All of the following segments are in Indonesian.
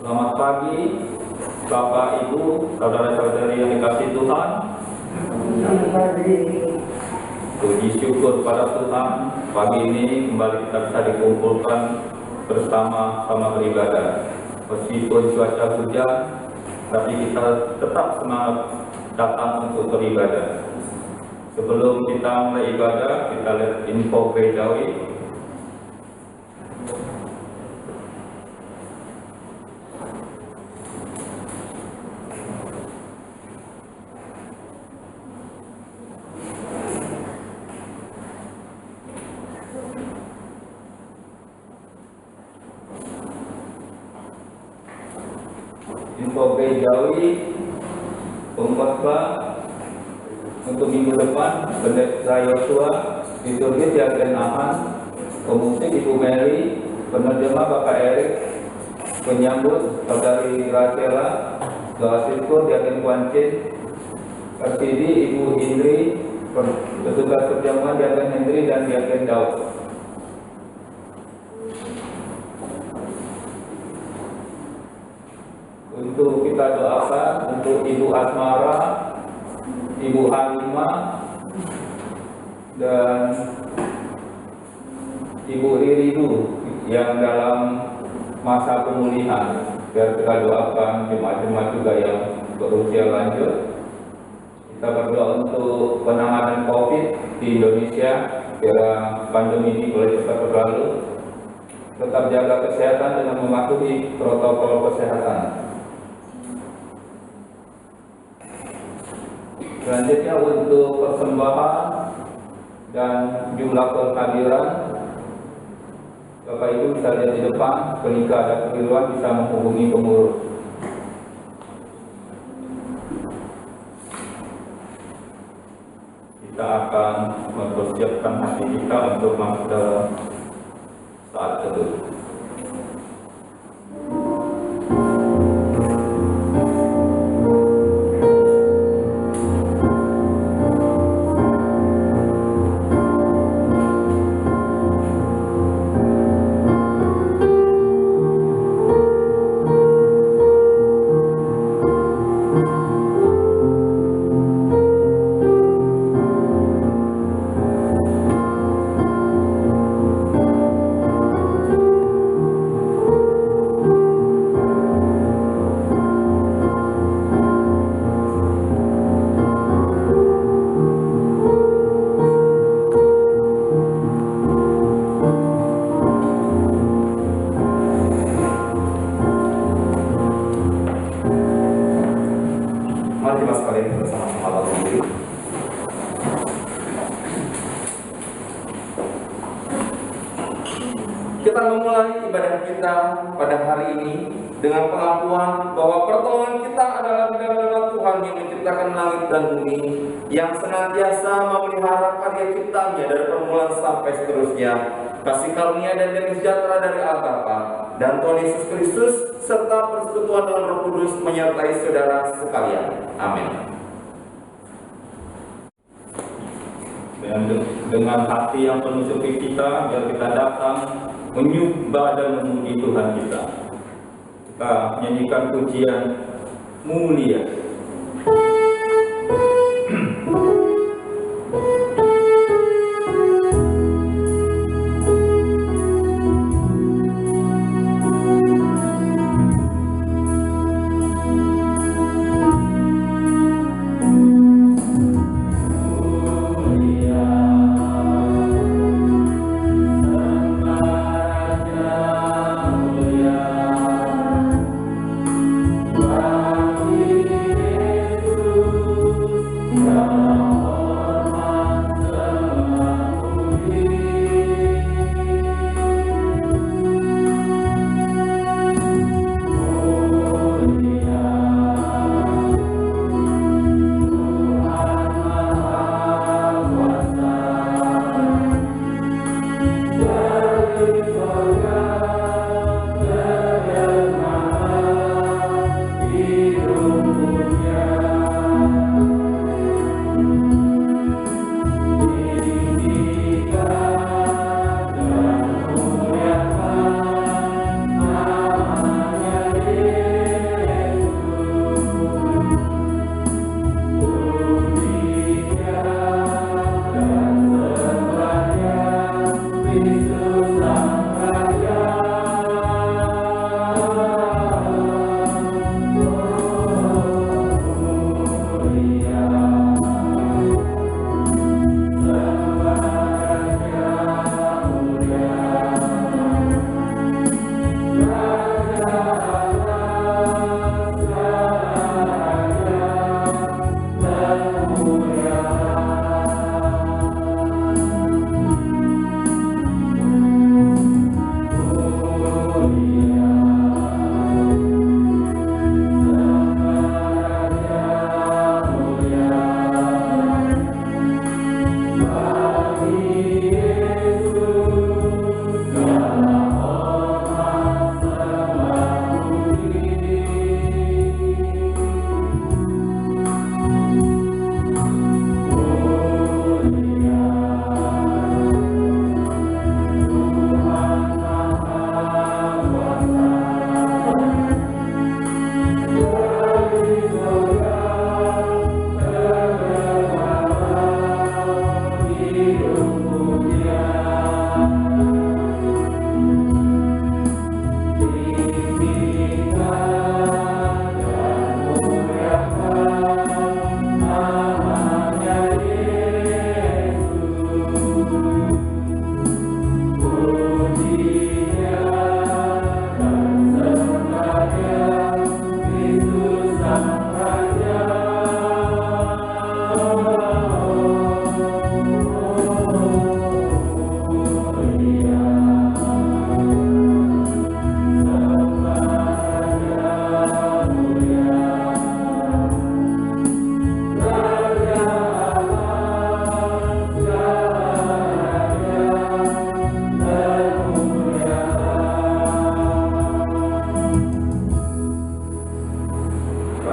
Selamat pagi, Bapak, Ibu, saudara-saudari yang dikasihi Tuhan. Selamat pagi. Puji syukur pada Tuhan, pagi ini kembali kita bisa dikumpulkan bersama-sama beribadah. Meskipun cuaca hujan, tapi kita tetap semangat datang untuk beribadah. Sebelum kita mulai ibadah, kita lihat info gerejawi. Info gerejawi pengkhotbah untuk minggu depan, Pendeta Yosua, liturgi diaken Ahan, pemusik Ibu Mary, penerjemah Bapak Erik, penyambut Saudari Rachela, doa syukur diaken Kuancin, kasidi Ibu Indri, petugas perjamuan diaken Hendri dan diaken Daud. Untuk kita doakan untuk Ibu Asmara, Ibu Halimah, dan Ibu Riridu yang dalam masa pemulihan. Biar kita doakan jemaat-jemaat juga yang berusia lanjut. Kita berdoa untuk penanganan COVID di Indonesia, biar pandemi ini boleh cepat berlalu. Tetap jaga kesehatan dengan mematuhi protokol kesehatan. Selanjutnya untuk persembahan dan jumlah kehadiran, Bapak Ibu bisa lihat di depan, jika ada kekeliruan bisa menghubungi pengurus. Kita akan mempersiapkan hati kita untuk masuk dalam saat teduh. Kita memulai ibadah kita pada hari ini dengan pengakuan bahwa pertolongan kita adalah di dalam Tuhan yang menciptakan langit dan bumi, yang senantiasa memelihara karya ciptanya dari permulaan sampai seterusnya. Kasih karunia dan damai sejahtera dari Allah Bapa dan Tuhan Yesus Kristus serta persekutuan dengan Roh Kudus menyertai saudara sekalian. Amin. Dengan hati yang penuh syukur kita, biar kita datang menyembah dan memuji Tuhan kita. Kita nyanyikan pujian mulia. Bye.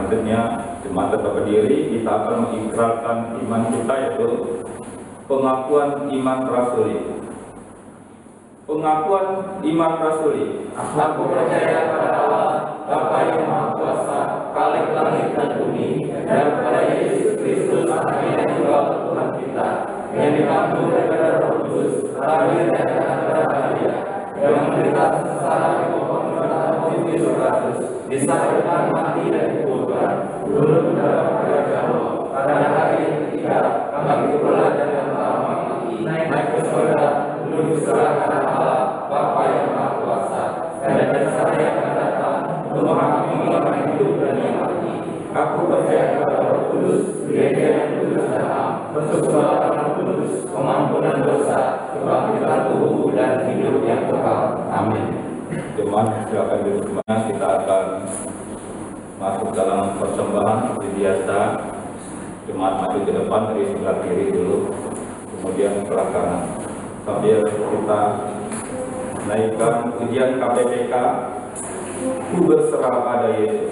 Selanjutnya jemaat tetap berdiri, kita akan mengikrarkan iman kita, yaitu pengakuan iman rasuli. Pengakuan iman rasuli. Aku percaya pada Allah, Bapa yang Maha Kuasa, Khalik langit dan bumi, dan kepada Yesus Kristus, Anak yang tunggal Tuhan kita, yang dikandung daripada Roh Kudus, lahir dari antara Maria, yang menderita sengsara di bawah pemerintahan Pontius Pilatus, disalibkan, mati dan dikuburkan, turun ke dalam kerajaan Allah. Pada hari yang ketiga, bangkit pula dari antara mati, naik ke surga, menuju surga kanan Allah, Bapa yang Maha Kuasa, dan dari sana yang akan datang untuk menghakimi orang yang hidup dan yang mati. Aku percaya kepada Roh Kudus, Gereja yang kudus dan am, persekutuan Roh Kudus, pengampunan dosa, kebangkitan tubuh dan hidup yang kekal. Amin. Jemaat silakan duduk kemana, kita akan masuk dalam persembahan seperti biasa. Jemaat maju ke depan dari sebelah kiri dulu, kemudian sebelah kanan, sambil kita naikkan ujian KPPK, ku berserah pada Yesus.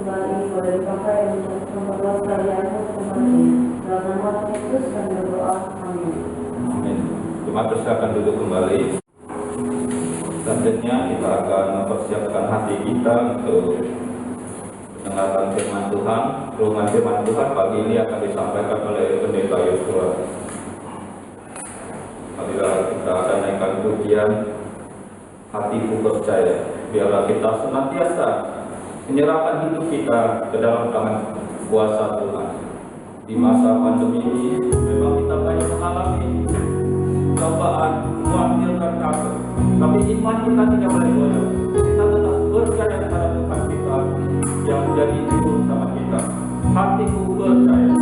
Persembahan ini boleh dipakai untuk memperluas kalian kembali. Dalam nama Yesus kami berdoa. Amin. Amin. Jemaat silakan duduk kembali. Selanjutnya kita akan mempersiapkan hati kita untuk mendengarkan firman Tuhan. Firman Tuhan pagi ini akan disampaikan oleh Pendeta Yosua. Marilah kita akan naikkan pujian Hatiku Percaya. Biarlah kita senantiasa menyerahkan hidup kita ke dalam tangan kuasa Tuhan. Di masa pandemi ini memang kita banyak mengalami cobaan, khawatir dan takut. Tapi iman kita tidak boleh goyah. Kita tetap percaya kepada Tuhan kita yang menjadi juru sama kita. Hatiku percaya.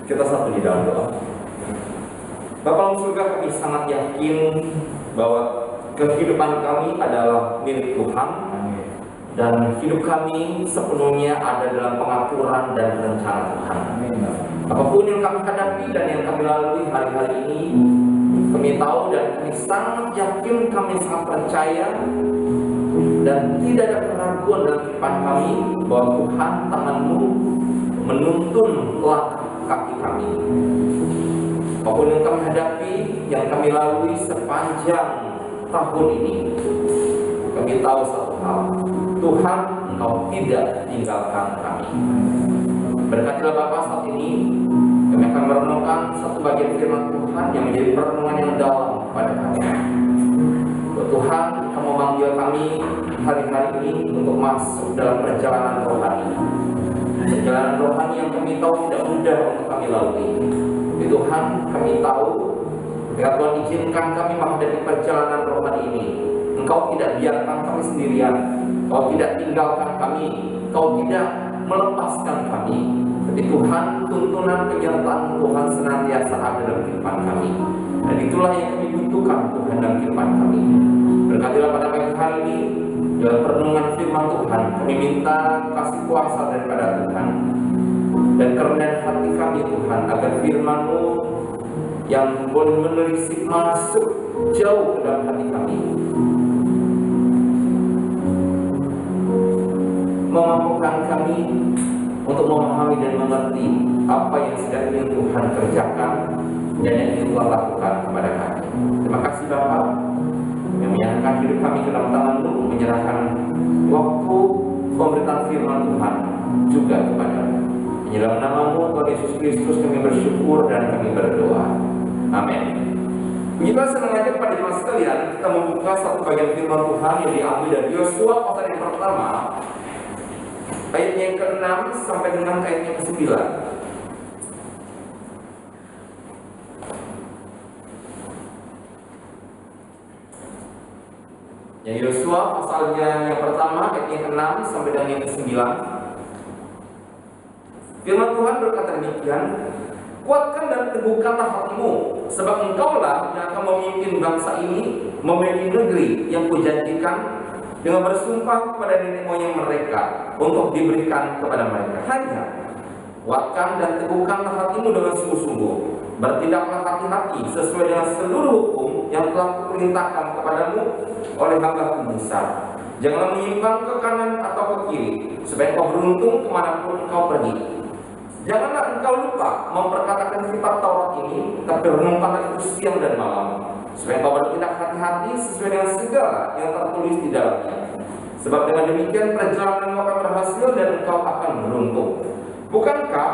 Kita satu di dalam doa. Bapa dalam surga, kami sangat yakin bahwa kehidupan kami adalah milik Tuhan. Dan hidup kami sepenuhnya ada dalam pengaturan dan rencana Tuhan. Apapun yang kami hadapi dan yang kami lalui hari-hari ini, kami tahu dan kami sangat yakin, kami sangat percaya dan tidak ada keraguan dalam kehidupan kami bahwa Tuhan tangan-Mu menuntun langkah kaki kami. Apapun yang kami hadapi, yang kami lalui sepanjang tahun ini, kami tahu satu hal, Tuhan, Engkau tidak tinggalkan kami. Berkatilah Bapa saat ini, kami akan merenungkan satu bagian firman Tuhan yang menjadi perenungan yang dalam pada kami. Tuhan, Kamu memanggil kami hari-hari ini untuk masuk dalam perjalanan rohani. Perjalanan rohani yang kami tahu tidak mudah untuk kami lalui. Tuhan, kami tahu ketika Tuhan izinkan kami menghadapi perjalanan rohani ini, Engkau tidak biarkan kami sendirian, Engkau tidak tinggalkan kami, Engkau tidak melepaskan kami. Tapi Tuhan, tuntunan penyertaan Tuhan senantiasa ada dalam kehidupan kami. Dan itulah yang kami butuhkan Tuhan dalam kehidupan kami. Berkatilah pada pagi hari ini dalam perenungan firman Tuhan, kami minta kasih kuasa daripada Tuhan dan kerendahan hati kami Tuhan, agar firman-Mu yang boleh menelisik masuk jauh ke dalam hati kami, memampukan kami untuk memahami dan mengerti apa yang sedang ingin Tuhan kerjakan dan yang ingin Tuhan lakukan kepada kami. Terima kasih Bapa yang menyerahkan hidup kami ke dalam tangan-Mu, menyerahkan waktu pemberitaan firman Tuhan juga kepada-Mu. Di dalam nama-Mu Tuhan Yesus Kristus kami bersyukur dan kami berdoa. Amin. Begitu senang aja kepada jemaat sekalian, kita membuka satu bagian firman Tuhan yang diambil dari Yosua pasal yang pertama, ayatnya yang ke-6 sampai dengan ayatnya ke-9. Yang Yosua pasalnya yang pertama, ayatnya yang ke-6 sampai dengan yang ke-9. Firman Tuhan berkata demikian, kuatkan dan teguhkanlah hatimu, sebab engkaulah yang akan memimpin bangsa ini memiliki negeri yang kujanjikan dengan bersumpah kepada nenek moyang mereka untuk diberikan kepada mereka. Hanya kuatkan dan teguhkanlah hatimu dengan sungguh-sungguh, bertindaklah hati-hati sesuai dengan seluruh hukum yang telah kuperintahkan kepadamu oleh hamba-Ku Musa. Janganlah menyimpang ke kanan atau ke kiri, supaya engkau beruntung kemanapun engkau pergi. Janganlah engkau lupa memperkatakan kitab Taurat ini, tapi renungkanlah itu siang dan malam, supaya engkau bertindak hati-hati sesuai dengan segala yang tertulis di dalamnya. Sebab dengan demikian perjalananmu akan berhasil dan engkau akan beruntung. Bukankah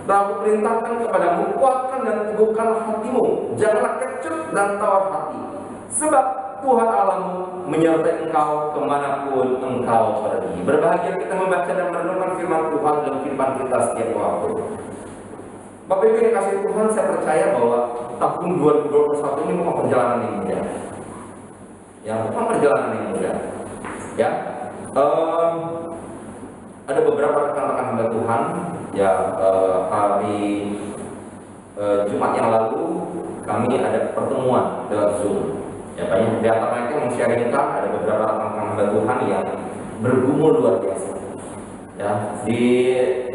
telah kuperintahkan kepadamu, kuatkan dan teguhkanlah hatimu, janganlah kecut dan tawar hati, sebab Tuhan Allahmu menyertai engkau kemanapun engkau pergi. Berbahagia kita membaca dan merenungkan firman Tuhan dalam kehidupan kita setiap waktu. Bapak Ibu yang kasih Tuhan, saya percaya bahwa tahun 2021 ini bukan perjalanan yang mudah. Ya, bukan perjalanan yang mudah. Ya, ada beberapa rekan-rekan hamba Tuhan ya, hari Jumat yang lalu kami ada pertemuan lewat Zoom. Ya, banyak di antara mereka yang men-sharingkan, ada beberapa rekan-rekan hamba Tuhan yang bergumul luar biasa. Ya, di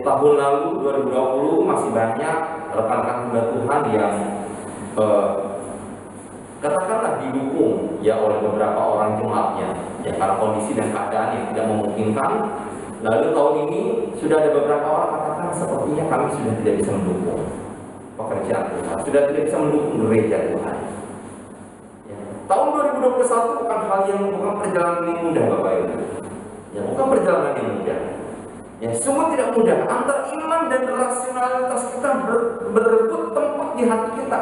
tahun lalu 2020 masih banyak rekan-rekan hamba Tuhan yang katakanlah didukung ya oleh beberapa orang jemaatnya, ya karena kondisi dan keadaan yang tidak memungkinkan. Lalu tahun ini sudah ada beberapa orang katakan sepertinya kami sudah tidak bisa mendukung pekerjaan Tuhan, sudah tidak bisa mendukung gereja Tuhan. Tahun 2021 bukan perjalanan yang mudah Bapak Ibu. Ya, bukan perjalanan yang mudah. Ya, sungguh tidak mudah. Antara iman dan rasionalitas kita berebut tempat di hati kita.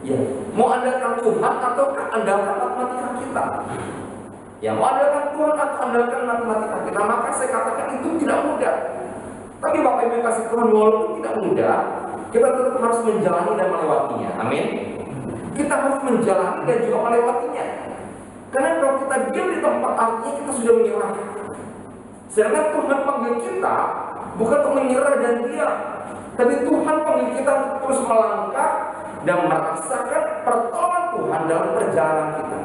Ya, mau andalkan Tuhan atau andalkan matematika kita. Ya, mau andalkan Tuhan atau andalkan matematika kita. Maka saya katakan itu tidak mudah. Tapi Bapak Ibu kasih Tuhan, walaupun tidak mudah, kita tetap harus menjalani dan melewatinya. Amin. Kita harus menjalani dan juga melewatinya. Karena kalau kita diam di tempat, artinya kita sudah menyerah. Sedangkan Tuhan panggil kita bukan untuk menyerah dan diam, tapi Tuhan panggil kita untuk terus melangkah dan merasakan pertolongan Tuhan dalam perjalanan kita.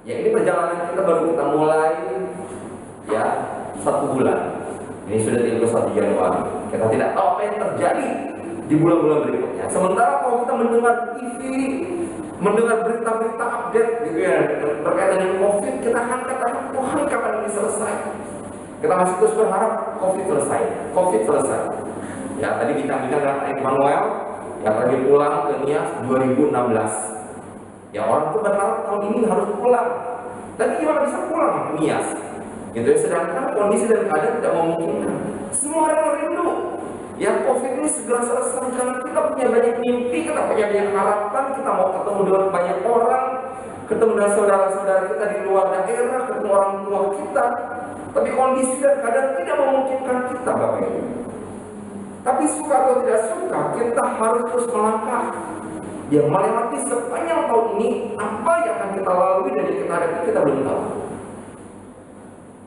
Ya, ini perjalanan kita baru kita mulai ya 1 bulan. Ini sudah 31 Januari. Kita tidak tahu apa yang terjadi di bulan-bulan berikutnya. Sementara kalau kita mendengar TV, mendengar berita-berita update gitu ya berkaitan dengan COVID, kita akan katakan Tuhan kapan ini selesai? Kita masih terus berharap COVID selesai. Ya tadi bincang-bincang dengan Pak Emmanuel yang pergi pulang ke Nias 2016. Ya orang tuh berharap tahun ini harus pulang. Tapi gimana bisa pulang ke Nias? Gitu ya, sedangkan kondisi dan keadaan tidak memungkinkan. Semua orang rindu ya COVID ini segera selesai, karena kita punya banyak mimpi, kita punya banyak harapan, kita mau ketemu dengan banyak orang, ketemu dengan saudara-saudara kita di luar daerah, ketemu orang tua kita. Tapi kondisi dan keadaan tidak memungkinkan kita, Bapak Ibu. Tapi suka atau tidak suka, kita harus terus melangkah. Yang melewati sepanjang tahun ini, apa yang akan kita lalui dan yang kita hadapi, kita belum tahu.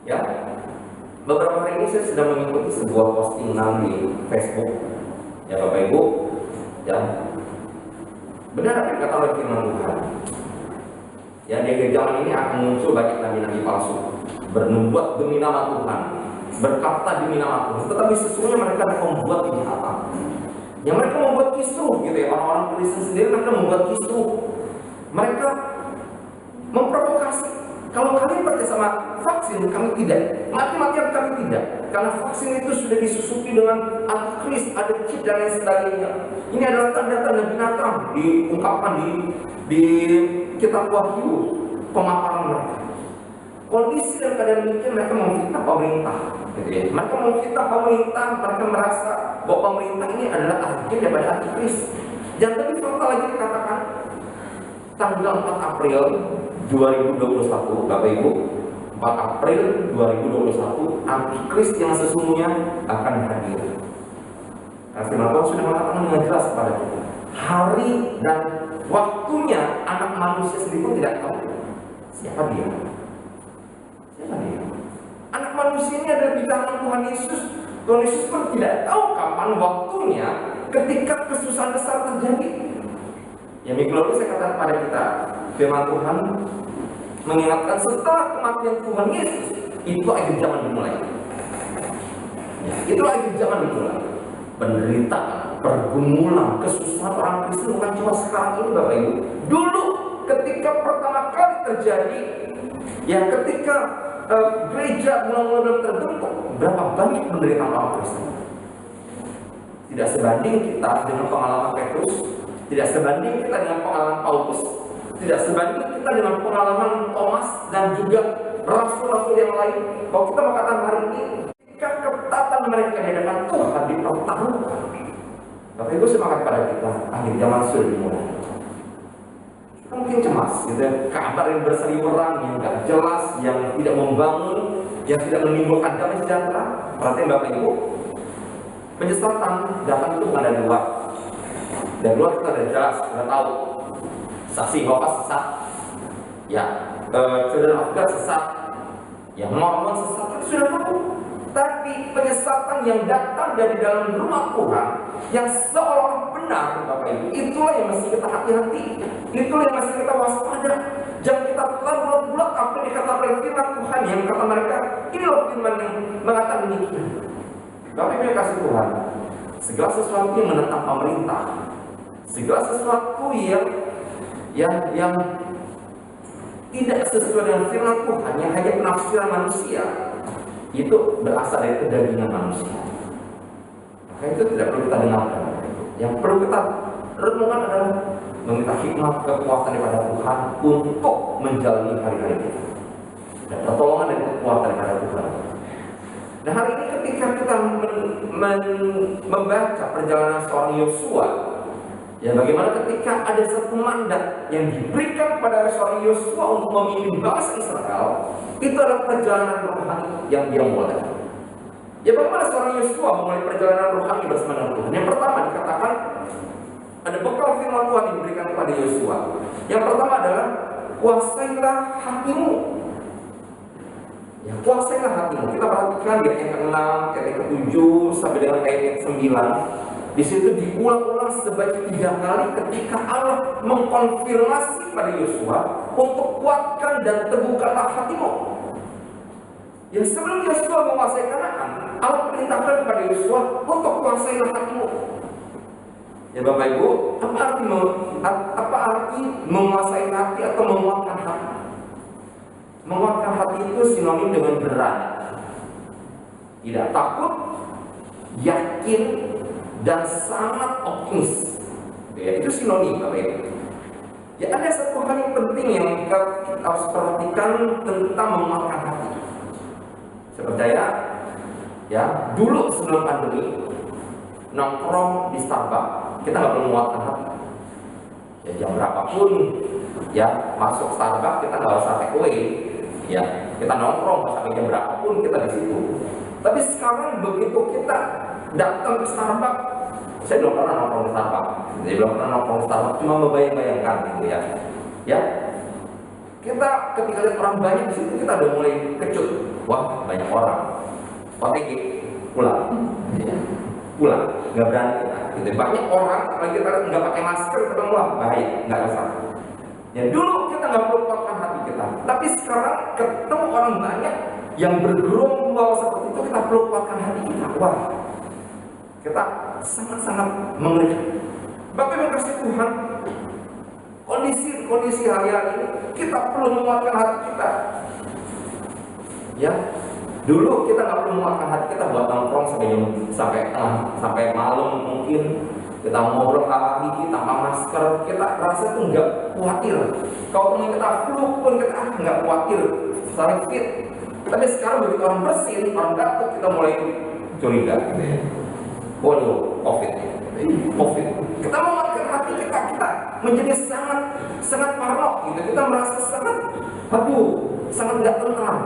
Ya, beberapa hari ini saya sedang mengikuti sebuah postingan di Facebook. Ya Bapak Ibu, ya benar apa yang kata oleh firman Tuhan. Ya di akhir zaman ini akan muncul banyak nabi-nabi palsu, bernubuat demi nama Tuhan, berkata demi nama Tuhan, tetapi sesungguhnya mereka akan membuat kejahatan. Yang mereka membuat kisruh gitu ya, orang-orang Kristen sendiri mereka membuat kisruh. Mereka memprovokasi. Kalau kalian percaya sama vaksin, kami tidak. Mati-matian kami tidak. Karena vaksin itu sudah disusupi dengan antikris, ada chip dan lain sebagainya. Ini adalah tanda-tanda binatang diungkapkan di kitab Wahyu, pemaparan mereka. Kondisi dan keadaan demikian mereka memfitnah pemerintah. Gitu ya. Mereka memfitnah pemerintah, mereka merasa bahwa pemerintah ini adalah agen daripada antikris. Dan tapi fakta lagi dikatakan tanggal 4 April 2021, Bapak Ibu, 4 April 2021, antikris yang sesungguhnya akan hadir. Karena firman Tuhan sudah mengatakan dengan jelas kepada kita, hari dan waktunya anak manusia sendiri pun tidak tahu siapa dia. Anak manusia ini adalah di tangan Tuhan Yesus. Tuhan Yesus pun tidak tahu kapan waktunya ketika kesusahan besar terjadi. Ya minggu saya katakan kepada kita, firman Tuhan mengingatkan setelah kematian Tuhan Yesus, itu akhir zaman dimulai. Ya, itu akhir zaman dimulai. Penderitaan, pergumulan, kesusahan orang Kristen bukan cuma sekarang ini, Bapak Ibu. Dulu ketika pertama kali terjadi, ya ketika gereja mulai terbentuk, berapa banyak penderitaan orang Kristen. Tidak sebanding kita dengan pengalaman Petrus, tidak sebanding kita dengan pengalaman Paulus, tidak sebanding kita dengan pengalaman Thomas dan juga rasul-rasul yang lain. Kalau kita mengatakan hari ini, ketika ketatan mereka di hadapan Tuhan dipertaruhkan, Bapak Ibu semangat pada kita, akhir zaman sudah dimulai. Kita mungkin cemas, gitu ya. Kabar yang berseliweran, yang tidak jelas, yang tidak membangun, yang tidak menimbulkan damai sejahtera. Perhatian Bapak Ibu, penyesatan datang itu bukan dari luar. Dari luar kita sudah jelas, sudah tahu. Saksi Bapak sesat, ya, Children of God sesat, yang Mormon sesat, itu sudah tahu. Tapi penyesatan yang datang dari dalam rumah Tuhan, yang seolah benar, Bapak Ibu, itulah yang mesti kita hati-hati. Itulah yang mesti kita waspada. Jangan kita telah bulat-bulat apa yang dikatakan oleh firman Tuhan, yang kata mereka, ini loh firman yang mengatakan demikian. Bapak Ibu yang kasih Tuhan, segala sesuatu yang menentang pemerintah, segala sesuatu yang tidak sesuai dengan firman Tuhan, yang hanya penafsiran manusia, itu berasal dari kedagingan manusia. Maka itu tidak perlu kita dengarkan. Yang perlu kita renungkan adalah meminta hikmat kekuatan daripada Tuhan untuk menjalani hari-hari kita, dan pertolongan dan kekuatan daripada Tuhan. Nah hari ini ketika kita membaca perjalanan seorang Yosua, ya bagaimana ketika ada satu mandat yang diberikan kepada seorang Yosua untuk memimpin bangsa Israel, itu adalah perjalanan rohani yang dia mulai. Ya bagaimana seorang Yosua memulai perjalanan rohani bersama dengan Tuhan? Yang pertama dikatakan ada bekal firman Tuhan yang diberikan kepada Yosua. Yang pertama adalah kuasailah hatimu. Ya, kuasailah hatimu. Kita perhatikan di ayat yang ke-6, ayat yang ke-7 sampai dengan ayat yang ke-9. Di situ diulang-ulang sebanyak 3 kali ketika Allah mengkonfirmasi pada Yosua untuk kuatkan dan teguhkanlah hatimu. Ya sebelum Yosua menguasai Kanaan, Allah perintahkan kepada Yosua untuk kuasailah hatimu. Ya Bapak Ibu, apa arti menguasai hati atau menguatkan hati? Menguatkan hati itu sinonim dengan berani, tidak takut, yakin, dan sangat optimis. Ya, itu sinonim Bapak Ibu. Ya, ada satu hal yang penting yang kita harus perhatikan tentang menguatkan hati. Saya percaya, ya, dulu sebelum pandemi nongkrong di Starbucks, kita nggak perlu menguatkan hati. Ya, jam berapapun, ya, masuk Starbucks kita nggak usah take away. Ya, kita nongkrong sampai jam berapapun kita di situ. Tapi sekarang begitu kita datang ke Starbucks, saya belum pernah nongkrong di Starbucks. Saya belum pernah nongkrong di Starbucks, cuma membayang-bayangkan gitu ya. Ya, kita ketika lihat orang banyak di situ kita udah mulai kecut. Wah, banyak orang. OTG, pulang. Ya, pulang, nggak berani kita. Gitu. Banyak orang, kalau kita nggak pakai masker, kita bilang wah bahaya, nggak usah. Ya dulu kita nggak perlu kuatkan hati kita, tapi sekarang ketemu orang banyak yang bergerombol seperti itu, kita perlu kuatkan hati kita. Wah, kita sangat-sangat mengerikan. Bapak yang kasih Tuhan, kondisi hari-hari ini kita perlu menguatkan hati kita. Ya, dulu kita nggak perlu menguatkan hati kita buat nongkrong sampai malam mungkin. Kita ngobrol hari tanpa masker, kita rasa tuh nggak khawatir. Kalau teman kita flu pun kita nggak khawatir, saling fit. Tapi sekarang begitu orang bersin, orang batuk, kita mulai curiga. Gitu ya. Waduh, COVID. Kita menguatkan hati kita menjadi sangat parno. Gitu. Kita merasa sangat nggak tenang.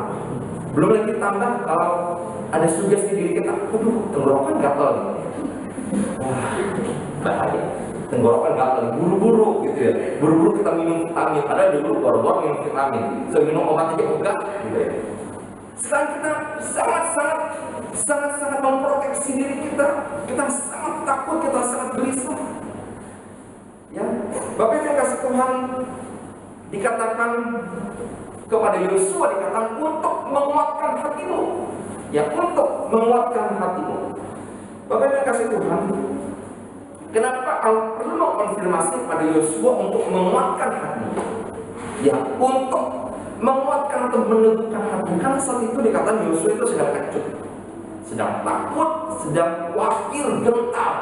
Belum lagi tambah kalau ada sugesti diri kita, tenggorokan gatal. Wah, bahaya. Tenggorokan gatal, buru-buru gitu ya. Buru-buru kita minum vitamin. Padahal dulu baru-baru minum vitamin. So minum obat aja enggak gitu ya. Sekarang kita sangat memproteksi diri kita. Kita sangat takut, kita sangat gelisah. Ya, Bapak yang kasih Tuhan dikatakan kepada Yosua, dikatakan untuk menguatkan hatimu. Ya, untuk menguatkan hatimu. Bapak yang kasih Tuhan, kenapa Allah perlu mengkonfirmasi pada Yosua untuk menguatkan hatinya? Ya, untuk menguatkan atau meneguhkan hati. Karena saat itu dikatakan Yosua itu sedang kecut, sedang takut, sedang khawatir, gentar.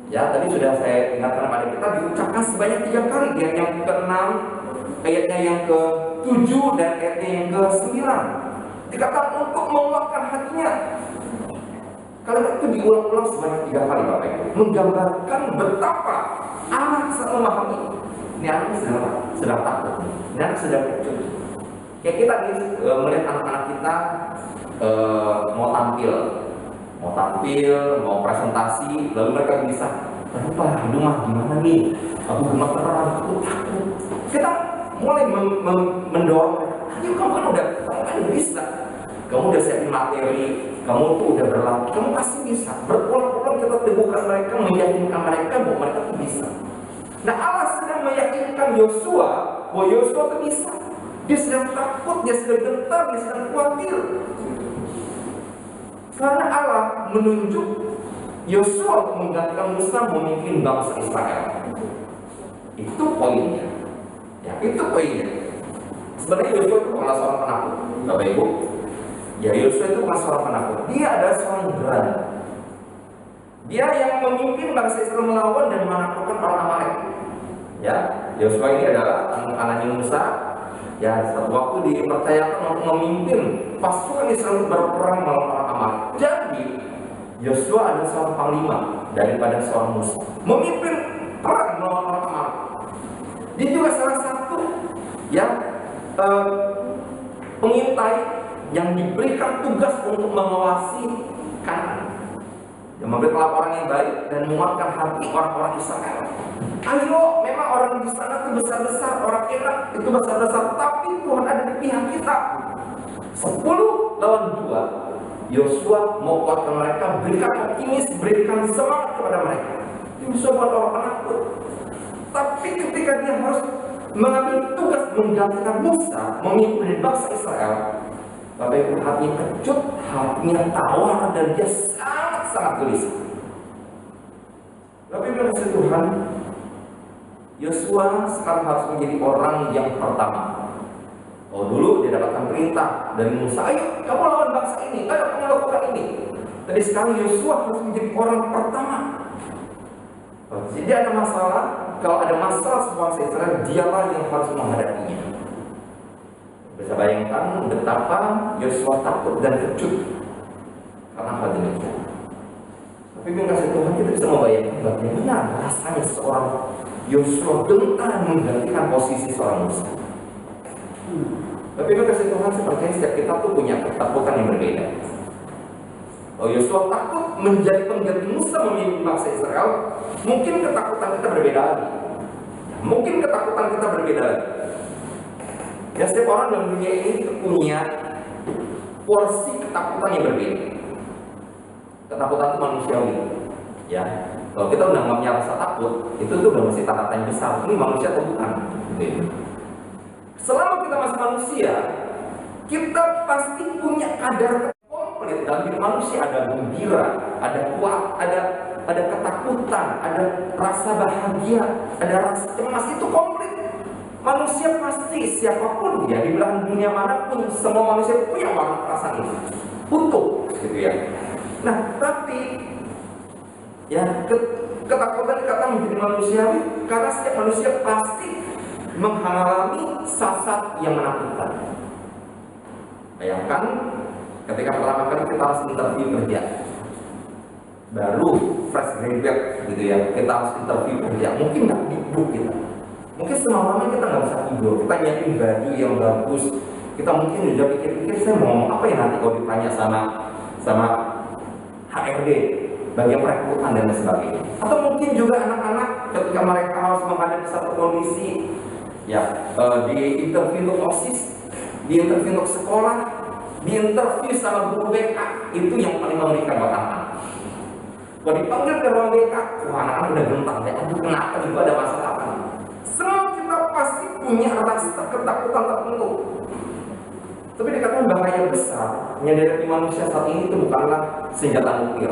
Ya, tadi sudah saya ingatkan pada kita, diucapkan sebanyak 3 kali. Ayat yang ke-6, ayatnya yang ke-7, dan ayatnya yang ke-9. Dikatakan untuk menguatkan hatinya. Kalimat itu diulang-ulang sebanyak 3 kali Bapak Ibu, menggambarkan betapa anak sangat memahami. Ini anak sedang takut, ini anak sedang kecut. Ya kita melihat anak-anak kita mau tampil, mau presentasi, lalu mereka bisa, "Kenapa? Aduh mah gimana nih? Aku gemeteran, aku takut." Kita mulai mendorong mereka. Ayo kamu kan bisa. Kamu udah siapin materi, kamu tuh udah berlatih, kamu pasti bisa. Berulang-ulang kita teguhkan mereka, meyakinkan mereka bahwa mereka tuh bisa. Nah, Allah sedang meyakinkan Yosua bahwa Yosua tuh bisa. Dia sedang takut, dia sedang gentar, dia sedang khawatir. Karena Allah menunjuk Yosua untuk menggantikan Musa memimpin bangsa Israel. Itu poinnya. Ya, itu poinnya. Sebenarnya Yosua itu bukanlah seorang penakut, Bapak Ibu. Ya, Yosua itu bukan seorang penakut. Dia adalah seorang berani. Dia yang memimpin bangsa Israel melawan dan menaklukkan orang Amalek. Ya, Yosua ini adalah anaknya Musa. Ya, satu waktu dipercayakan untuk memimpin pasukan Israel berperang melawan orang Amalek. Jadi, Yosua adalah seorang panglima daripada seorang Musa. Memimpin perang melawan orang Amalek. Dia juga salah satu pengintai yang diberikan tugas untuk mengawasi Kanaan, yang memberi laporan yang baik dan menguatkan hati orang-orang Israel. Ayo, memang orang di sana itu besar-besar, orang enak itu besar-besar, tapi Tuhan ada di pihak kita. 10 lawan 2, Yosua mau kuatkan mereka, berikan optimis, berikan semangat kepada mereka. Yosua bukan orang penakut, tapi ketika dia harus mengambil tugas menggantikan Musa memimpin bangsa Israel, Bapak Ibu, hatinya kecut, hatinya tawar, dan dia sangat gelisah. Tapi kasih Tuhan, Yosua sekarang harus menjadi orang yang pertama. Oh, dulu dia dapatkan perintah dari Musa, ayo kamu lawan bangsa ini, ayo kamu lakukan ini. Tapi sekarang Yosua harus menjadi orang pertama. Jadi ada masalah, kalau ada masalah sebangsa Israel, dialah yang harus menghadapinya. Bisa bayangkan betapa Yosua takut dan kecut karena hal demikian. Tapi kasih Tuhan, kita bisa membayangkan bagaimana rasanya seorang Yosua gentar menggantikan posisi seorang Musa. Tapi kasih Tuhan, sepertinya setiap kita tuh punya ketakutan yang berbeda. Kalau Yosua takut menjadi pengganti Musa memimpin bangsa Israel, mungkin ketakutan kita berbeda lagi. Mungkin ketakutan kita berbeda lagi. Ya, setiap orang dalam dunia ini punya porsi ketakutan yang berbeda. Ketakutan itu manusiawi. Ya, kalau kita udah nggak punya rasa takut, itu tuh udah masih tanda tanya besar. Ini manusia atau bukan? Gitu. Selama kita masih manusia, kita pasti punya kadar komplit. Dalam hidup manusia ada gembira, ada kuat, ada ketakutan, ada rasa bahagia, ada rasa cemas, itu komplit. Manusia pasti, siapapun dia, di belahan dunia manapun, semua manusia punya warna perasaan ini, utuh, gitu ya. Nah, tapi ya ketakutan kata menjadi manusiawi karena setiap manusia pasti mengalami saat yang menakutkan. Bayangkan ketika pertama kali kita harus interview kerja, baru fresh graduate gitu ya, kita harus interview kerja, mungkin nggak tidur kita, mungkin semalamnya kita nggak bisa tidur, kita nyiapin baju yang bagus, kita mungkin udah pikir-pikir saya mau ngomong apa ya nanti kalau ditanya sama HRD bagian perekrutan dan sebagainya. Atau mungkin juga anak-anak ketika mereka harus menghadapi satu kondisi ya, di interview untuk OSIS, di interview untuk sekolah, di interview sama guru BK, itu yang paling mengerikan buat anak-anak. Kalau dipanggil ke ruang BK, anak-anak udah gentar ya, aduh kenapa itu ada masalah apa? Semua kita pasti punya rasa ketakutan tertentu. Tapi dikatakan bahaya besar yang dihadapi manusia saat ini itu bukanlah senjata nuklir,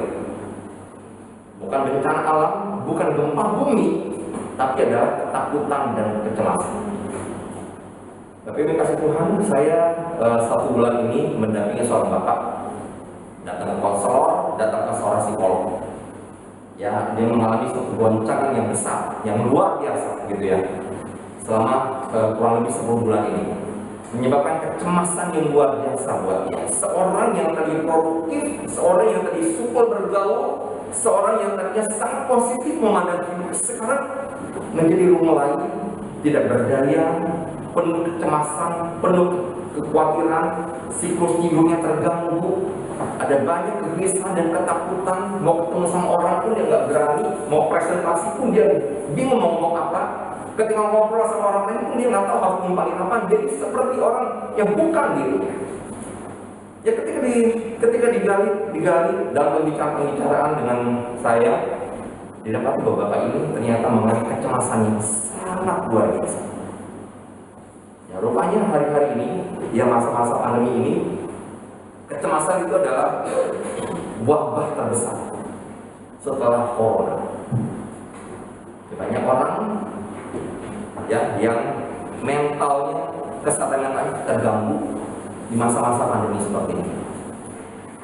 bukan bencana alam, bukan gempa bumi, tapi adalah ketakutan dan kecemasan. Tapi kasih Tuhan, saya 1 bulan ini mendampingi seorang bapak, datang ke konselor, datang ke seorang psikolog. Ya, dia mengalami suatu goncangan yang besar, yang luar biasa, gitu ya, selama kurang lebih 10 bulan ini, menyebabkan kecemasan yang luar biasa buat dia. Seorang yang tadi produktif, seorang yang tadi super bergaul, seorang yang tadinya sangat positif memandang hidup, sekarang menjadi mulai tidak berdaya, penuh kecemasan, penuh kekhawatiran, siklus tidurnya terganggu, ada banyak kegelisahan dan ketakutan, mau ketemu sama orang pun dia nggak berani, mau presentasi pun dia bingung mau ngomong apa, ketika ngobrol sama orang lain pun dia nggak tahu harus ngomongin apa, jadi seperti orang yang bukan dirinya. Ya, ketika digali dalam pembicaraan dengan saya, didapati bahwa bapak ini ternyata mengalami kecemasan yang sangat luar biasa. Ya, rupanya hari-hari ini, ya masa-masa pandemi ini, kecemasan itu adalah wabah terbesar setelah corona. Banyak orang ya yang mentalnya, kesehatan mentalnya terganggu di masa-masa pandemi seperti ini.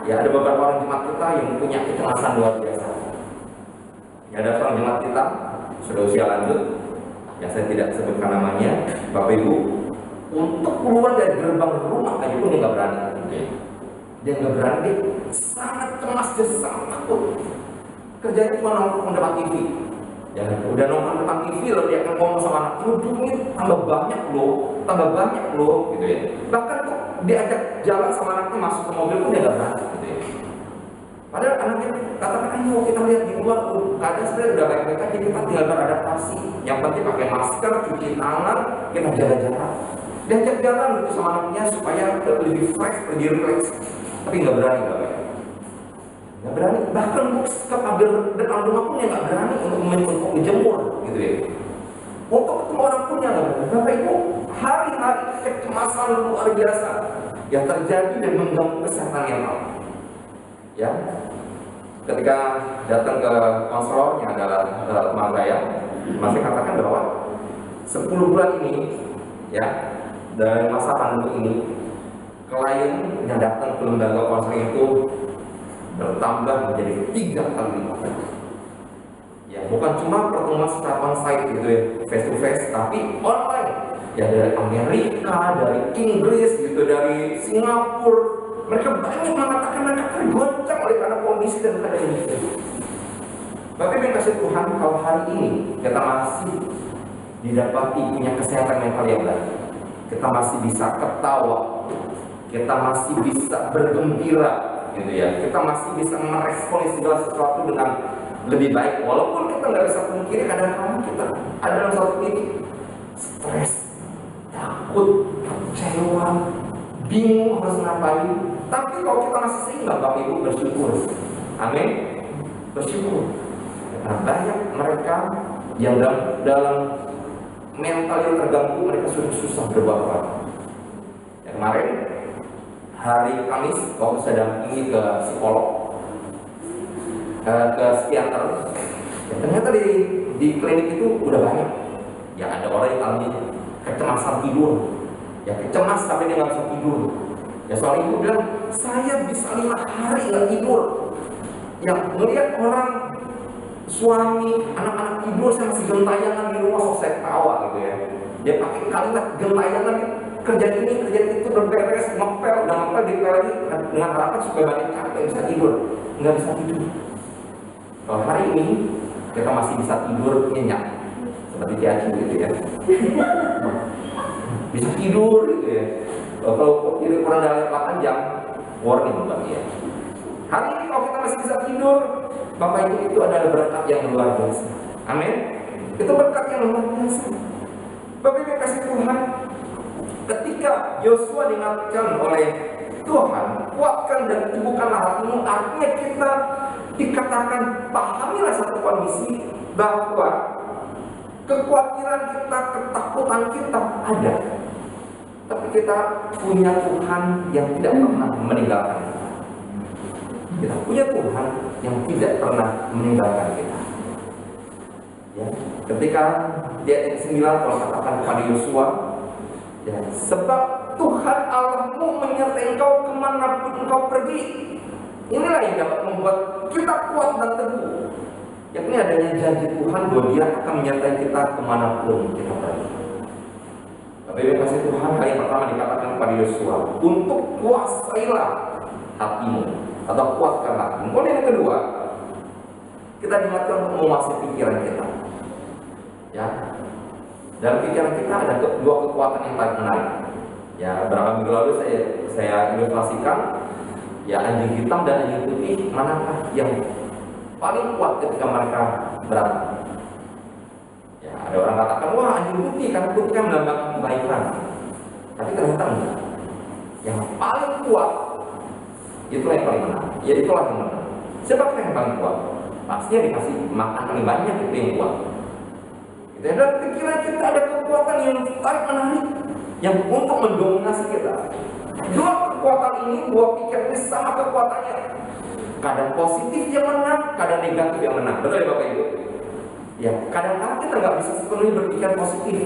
Ya, ada beberapa orang jemaat kita yang punya kecemasan luar biasa. Ya, ada seorang jemaat kita sudah usia lanjut, yang saya tidak sebutkan namanya, Bapak Ibu, untuk keluar dari gerbang rumah aja pun dia nggak berani. Dia nggak berani, dia sangat cemas, dia sangat takut. Kerjanya cuma nongkrong depan TV. Ya, udah nongkrong depan TV loh, dia akan ngomong sama anak, duitnya tambah banyak loh, gitu ya. Bahkan tuh diajak jalan sama anaknya masuk ke mobil pun dia nggak berani, gitu ya. Padahal anaknya katakan, ayo kita lihat di luar, keadaan sebenarnya udah baik-baik aja, kita tinggal beradaptasi. Yang penting pakai masker, cuci tangan, kita jaga-jaga. Diajak jalan gitu sama anaknya supaya lebih fresh, lebih relax. Tapi nggak berani, nggak berani. Bahkan ke pagar depan rumah pun dia nggak berani untuk menjemur, gitu ya. Untuk ketemu orang pun dia nggak berani. Bapak Ibu, hari-hari kecemasan luar biasa yang terjadi dan mengganggu kesehatan mental. Ya, ketika datang ke konselornya adalah teman saya, masih katakan bahwa 10 bulan ini ya, dari masa pandemi ini, klien yang datang ke lembaga konseling itu bertambah menjadi 3 kali lipat. Ya, bukan cuma pertemuan secara on-site gitu ya, face to face, tapi online. Ya, dari Amerika, dari Inggris gitu, dari Singapura. Mereka banyak mengatakan mereka tergoncang oleh karena kondisi dan keadaan ini. Bapak yang kasih Tuhan, kalau hari ini kita masih didapati punya kesehatan mental yang baik, kita masih bisa ketawa, kita masih bisa bergembira gitu ya, kita masih bisa merespon segala sesuatu dengan lebih baik, walaupun kita nggak bisa pungkiri kadang-kadang kita ada dalam suatu titik stres, takut, kecewa, bingung harus ngapain. Tapi kalau kita masih seimbang, Bapak Ibu, bersyukur. Amin. Bersyukur. Karena banyak mereka yang dalam mental yang terganggu, mereka sudah susah berbuat. Ya, kemarin hari Kamis, waktu saya dampingi ke psikolog, ke psikiater, ya, ternyata di klinik itu udah banyak. Ya, ada orang yang alami kecemasan tidur, ya kecemas sampai dia nggak bisa tidur. Ya, soal itu bilang, saya bisa 5 hari nggak tidur. Ya, melihat orang suami, anak-anak tidur, saya masih gentayangan di rumah, kok saya ketawa gitu ya. Dia pakai kalimat gentayangan, kerjaan ini, kerjaan itu, berberes, ngepel, udah ngepel, dipel lagi dengan harapan supaya balik capek bisa tidur. Nggak bisa tidur. Kalau hari ini kita masih bisa tidur nyenyak, seperti Tiaci gitu ya. Bisa tidur gitu ya. Kalau tidur kurang dari 8 jam, warning bagi ya. Hari ini kalau kita masih bisa tidur, Bapak Ibu, itu adalah berkat yang luar biasa. Amin. Itu berkat yang luar biasa. Bapak Ibu kasih Tuhan, ketika Yosua diingatkan oleh Tuhan, kuatkan dan teguhkanlah hatimu, artinya kita dikatakan pahamilah satu kondisi bahwa kekhawatiran kita, ketakutan kita ada, tapi kita punya Tuhan yang tidak pernah meninggalkan kita. Kita punya Tuhan yang tidak pernah meninggalkan kita. Ya, ketika di ayat 9 kalau katakan kepada Yosua, ya, sebab Tuhan Allahmu menyertai engkau kemanapun engkau pergi. Inilah yang dapat membuat kita kuat dan teguh. Yakni adanya janji Tuhan bahwa Dia akan menyertai kita kemanapun kita pergi. Tapi kasih Tuhan, kali yang pertama dikatakan kepada Yosua, untuk kuasailah hatimu atau kuatkanlah hatimu. Kemudian yang kedua, kita diingatkan untuk menguasai pikiran kita. Ya, dalam pikiran kita ada 2 kekuatan yang paling menarik. Ya, beberapa minggu lalu saya ilustrasikan, ya, anjing hitam dan anjing putih, manakah yang paling kuat ketika mereka berantem? Ya, ada orang katakan, wah, anjing putih, karena putih kan melambangkan kebaikan. Tapi ternyata enggak. Yang paling kuat itulah yang paling menang. Ya, itulah yang menang. Siapa yang paling kuat? Pastinya dikasih makan paling banyak, itu yang kuat. Dan pikiran kita ada kekuatan yang tarik menarik, yang untuk mendominasi kita. 2 kekuatan ini, 2 pikiran ini sama kekuatannya. Kadang positif yang menang, kadang negatif yang menang. Betul ya Bapak Ibu? Ya, kadang-kadang kita nggak bisa sepenuhnya berpikir positif.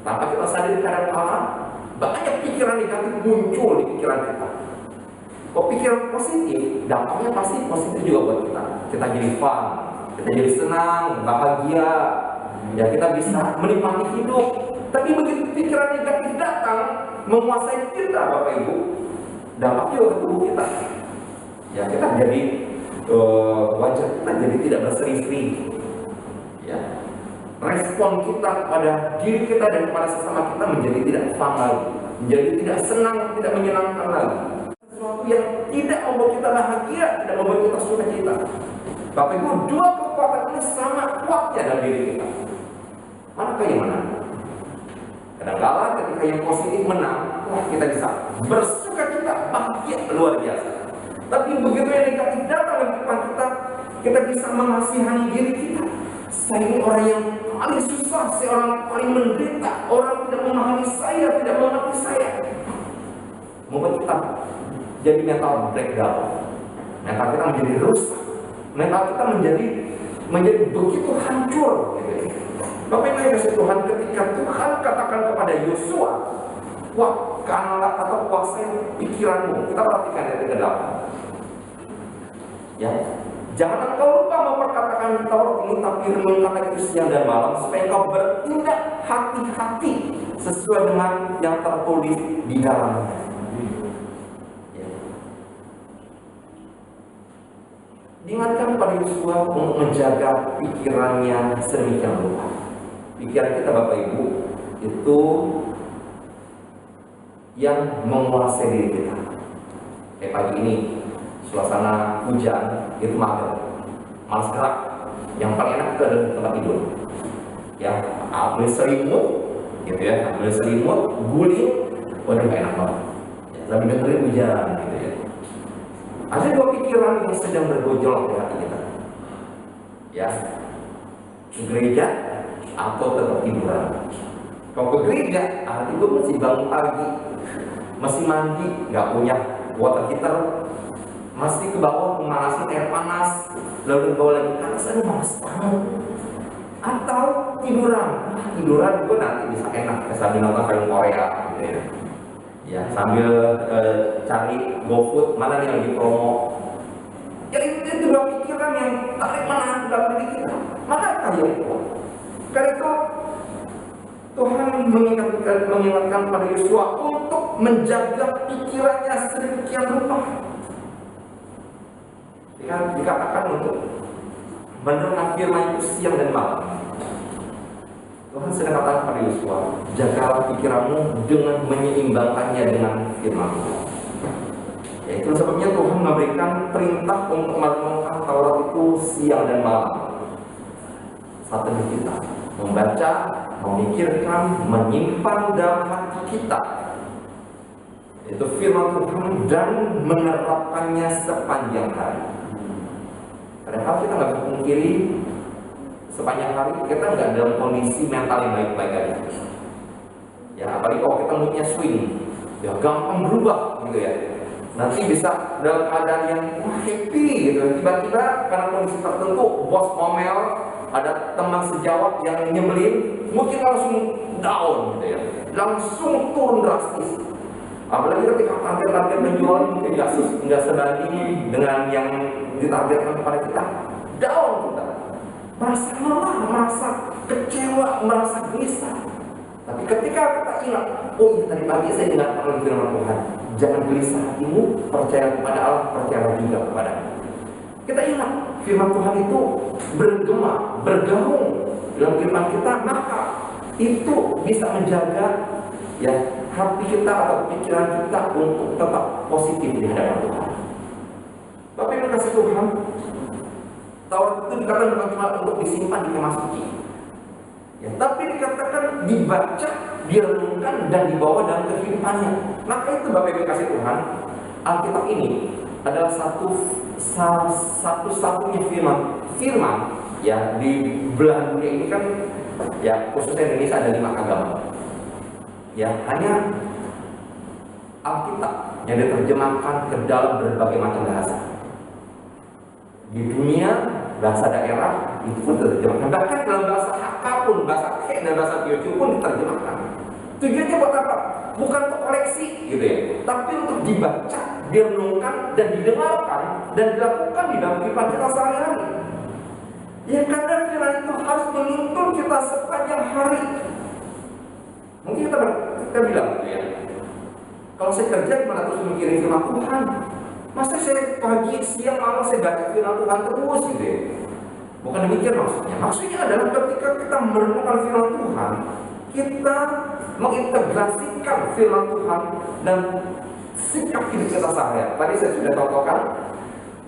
Tanpa kita sadari kadang-kadang banyak pikiran negatif muncul di pikiran kita. Kok pikiran positif, dampaknya pasti positif juga buat kita. Kita jadi fun, kita jadi senang, bahagia. Ya, kita bisa menikmati hidup. Tapi begitu pikiran negatif datang menguasai kita, Bapak Ibu, dampaknya juga ke tubuh kita. Ya, kita jadi wajah kita jadi tidak berseri-seri. Ya, respon kita pada diri kita dan kepada sesama kita menjadi tidak fun lagi, menjadi tidak senang, tidak menyenangkan lagi. Sesuatu yang tidak membuat kita bahagia, tidak membuat kita sukacita. Bapak Ibu, 2 kekuatan ini sama kuatnya dalam diri kita. Manakah yang menang? Kadang-kadang ketika yang positif menang, wah, kita bisa bersukacita, bahagia luar biasa. Tapi begitu yang negatif datang di depan kita, kita bisa mengasihani diri kita. Saya ini orang yang paling susah, saya orang yang paling menderita, orang tidak memahami saya, tidak mengerti saya. Membuat kita jadi mental breakdown. mental kita menjadi rusak, mental kita menjadi begitu hancur. Bapak Ibu yang kasih Tuhan, ketika Tuhan katakan kepada Yosua, kuatkanlah atau kuasai pikiranmu. Kita perhatikan ayat ke-8. Ya, jangan engkau lupa memperkatakan Taurat ini, tapi renungkanlah itu siang dan malam, supaya engkau bertindak hati-hati sesuai dengan yang tertulis di dalamnya. Ya. Diingatkan pada Yosua untuk menjaga pikirannya sedemikian rupa. Pikiran kita Bapak Ibu itu yang menguasai diri kita. Kayak pagi ini suasana hujan itu mager, malas gerak. Yang paling enak itu adalah tempat tidur. Ya, ambil selimut, gitu ya, ambil selimut, guling, waduh enak banget. Ya, sambil dengerin hujan, gitu ya. Ada dua pikiran yang sedang bergejolak di hati kita. Ya, ke gereja atau tetap tiduran. Kalau ke gereja, hati gue masih bangun pagi, masih mandi, nggak punya water heater, masih ke bawah pemanasin air panas, lalu bawa lagi ke atas, aduh malas banget. Atau tiduran gue nanti bisa enak sambil nonton film Korea, gitu ya. Ya sambil cari GoFood mana nih yang lagi promo. Ya itu dua pikiran yang tarik menarik dalam diri kita. Mana yang kuat? Karena itu Tuhan mengingatkan pada Yosua untuk menjaga pikirannya sedemikian rupa. Dikatakan untuk mendengar firman itu siang dan malam. Tuhan sedang katakan pada Yosua, jagalah pikiranmu dengan menyeimbangkannya dengan firman. Ya, itu sebabnya Tuhan memberikan perintah untuk merenungkan Taurat itu siang dan malam. Satu kita membaca, memikirkan, menyimpan dalam hati kita itu firman Tuhan dan menerapkannya sepanjang hari. Padahal kita nggak bisa pungkiri sepanjang hari kita nggak dalam kondisi mental yang baik-baik aja. Ya apalagi kalau kita moodnya swing, ya gampang berubah gitu ya. Nanti bisa dalam keadaan yang happy gitu, tiba-tiba karena kondisi tertentu bos ngomel, ada teman sejawat yang nyebelin, mungkin langsung down gitu ya, langsung turun drastis. Apalagi ketika target-target menjual mungkin nggak sebanding dengan yang ditargetkan kepada kita, down kita, merasa lelah, merasa kecewa, merasa gelisah. Tapi ketika kita ingat, oh iya tadi pagi saya dengar firman Tuhan, jangan gelisah hatimu, percaya kepada Allah, percaya juga kepada Allah. Kita ingat firman Tuhan itu bergema, bergabung dalam kehidupan kita, maka itu bisa menjaga ya hati kita atau pikiran kita untuk tetap positif di hadapan Tuhan. Tapi yang kasih Tuhan, Taurat itu dikatakan bukan cuma untuk disimpan di kemah suci, ya, tapi dikatakan dibaca, direnungkan dan dibawa dalam kehidupannya. Maka itu Bapak Ibu kasih Tuhan, Alkitab ini adalah satu-satunya firman ya di belahan dunia ini kan ya khususnya Indonesia ada 5 agama. Ya hanya Alkitab yang diterjemahkan ke dalam berbagai macam bahasa. Di dunia bahasa daerah itu pun diterjemahkan. Bahkan dalam bahasa Hakka pun, bahasa Kek dan bahasa Teochew pun diterjemahkan. Tujuannya buat apa? Bukan untuk koleksi gitu ya, tapi untuk dibaca, direnungkan dan didengarkan dan dilakukan di dalam kehidupan kita sehari-hari. Ya karena firman itu harus menuntun kita sepanjang hari. Mungkin kita bilang gitu ya, kalau saya kerja gimana terus mikirin firman Tuhan? Masa saya pagi, siang, malam saya baca firman Tuhan terus gitu ya? Bukan demikian maksudnya. Maksudnya adalah ketika kita merenungkan firman Tuhan, kita mengintegrasikan firman Tuhan dan sikap hidup kita sehari-hari. Tadi saya sudah contohkan,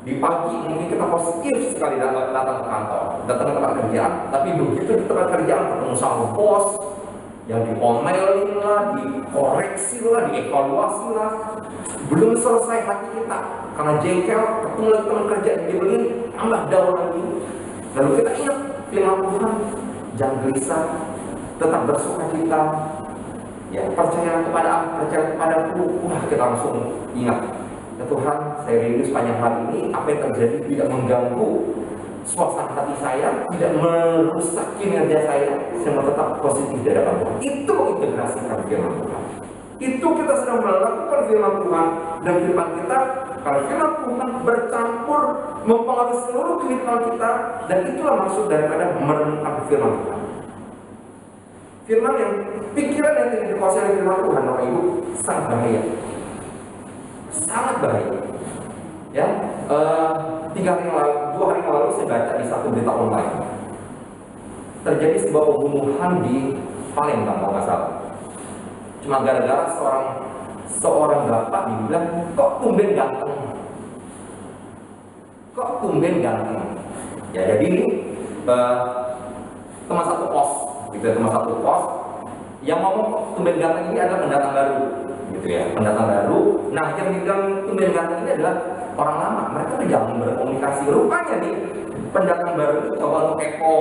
di pagi mungkin kita positif sekali datang ke kantor, datang ke tempat kerjaan, tapi begitu di tempat kerjaan ketemu sama bos yang diomelin lah, dikoreksi lah, dievaluasi lah, belum selesai hati kita karena jengkel, ketemu lagi teman kerja yang dibelin, tambah down lagi. Lalu kita ingat firman Tuhan, jangan gelisah, tetap bersukacita, ya percaya kepada Allah, percaya kepada Aku. Wah kita langsung ingat Ya Tuhan, saya rindu sepanjang hari ini apa yang terjadi tidak mengganggu suasana hati saya, tidak merusak kinerja saya tetap positif di hadapan Tuhan. Itu integrasikan firman Tuhan. Itu kita sedang melakukan firman Tuhan, dan firman kita, kalau firman Tuhan bercampur mempengaruhi seluruh kehidupan kita, dan itulah maksud daripada merenungkan firman Tuhan. Firman yang pikiran yang tidak dikuasai oleh firman Tuhan, Bapak Ibu, sangat bahaya. Sangat bahaya. Ya, 2 hari yang lalu saya baca di satu berita online, terjadi sebuah pembunuhan di Palembang kalau nggak salah. Cuma gara-gara seorang bapak dibilang, kok tumben ganteng, kok tumben ganteng. Ya jadi ini teman satu pos, gitu ya, teman satu pos yang ngomong kok tumben ganteng ini adalah pendatang baru, gitu ya, pendatang baru. Nah yang dibilang tumben ganteng ini adalah orang lama, mereka tuh jarang berkomunikasi. Rupanya nih pendatang baru itu coba untuk kepo,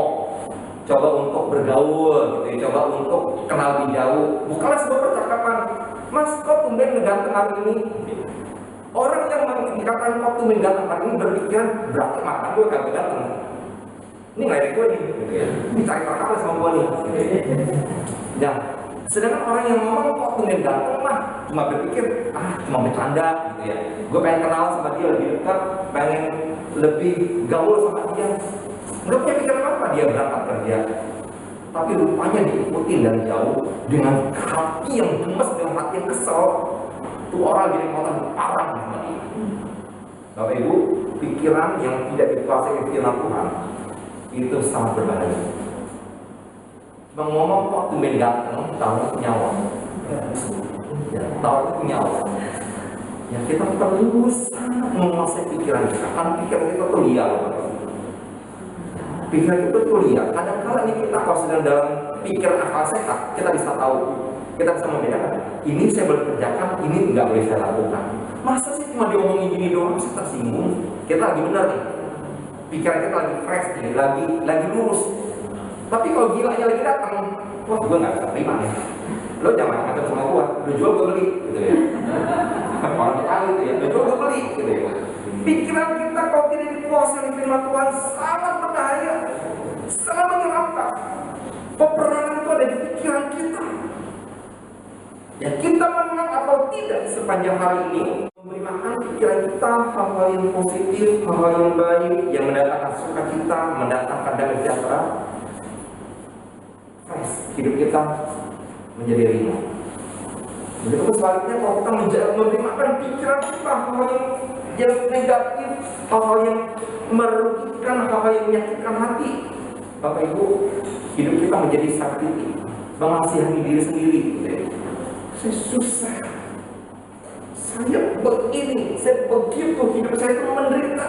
coba untuk bergaul, gitu ya, coba untuk kenal lebih jauh. Bukanlah sebuah percakapan, Mas kok tumben ganteng hari ini. Orang yang dikatakan kok tumben ganteng hari ini berpikiran berarti makan gue kagak ganteng. Ini ngeledek gue nih, gitu ya. Dicari perkara sama gue nih. Nah, sedangkan orang yang ngomong kok tumben ganteng mah cuma berpikir cuma bercanda, gitu ya. Gue pengen kenal sama dia lebih dekat, pengen lebih gaul sama dia. Nggak punya pikiran apa dia berangkat kerja, tapi rupanya diikuti dari jauh dengan hati yang gemes, dengan hati yang kesel. Itu orang jadi orang parah sama dia. Bapak Ibu, pikiran yang tidak dikuasai oleh firman Tuhan itu sangat berbahaya. Ngomong kok tumben ganteng, tahu nyawa. Ya, tahu itu nyawa. Ya kita perlu sangat menguasai pikiran kita, karena pikiran kita tuh liar. Pikiran itu tuh liar. Kadang-kadang ini kita kalau sedang dalam pikiran akal sehat, kita bisa tahu, kita bisa membedakan. Ini saya boleh kerjakan, ini nggak boleh saya lakukan. Masa sih cuma diomongin gini doang, saya tersinggung. Kita lagi benar nih. Pikiran kita lagi fresh nih, lagi lurus. Tapi kalau gilanya lagi datang, wah gue nggak bisa terima nih. Lo jangan macam sama gue, lo jual gue beli, gitu ya. Orang Betawi itu ya, lo jual gue beli, gitu ya. Pikiran kita kalau tidak dikuasai oleh firman Tuhan sangat berbahaya, sangat menyeramkan. Peperangan itu ada di pikiran kita. Ya kita menang atau tidak sepanjang hari ini, memberi makan pikiran kita hal-hal yang positif, hal-hal yang baik, yang mendatangkan sukacita, mendatangkan damai sejahtera. Hidup kita menjadi ringan. Begitu sebaliknya kalau kita memberi makan pikiran kita hal-hal yang negatif, hal-hal yang merugikan, hal-hal yang menyakitkan hati, Bapak Ibu, hidup kita menjadi sakiti, mengasihani diri sendiri. Saya susah, saya begini, saya begitu, hidup saya itu menderita,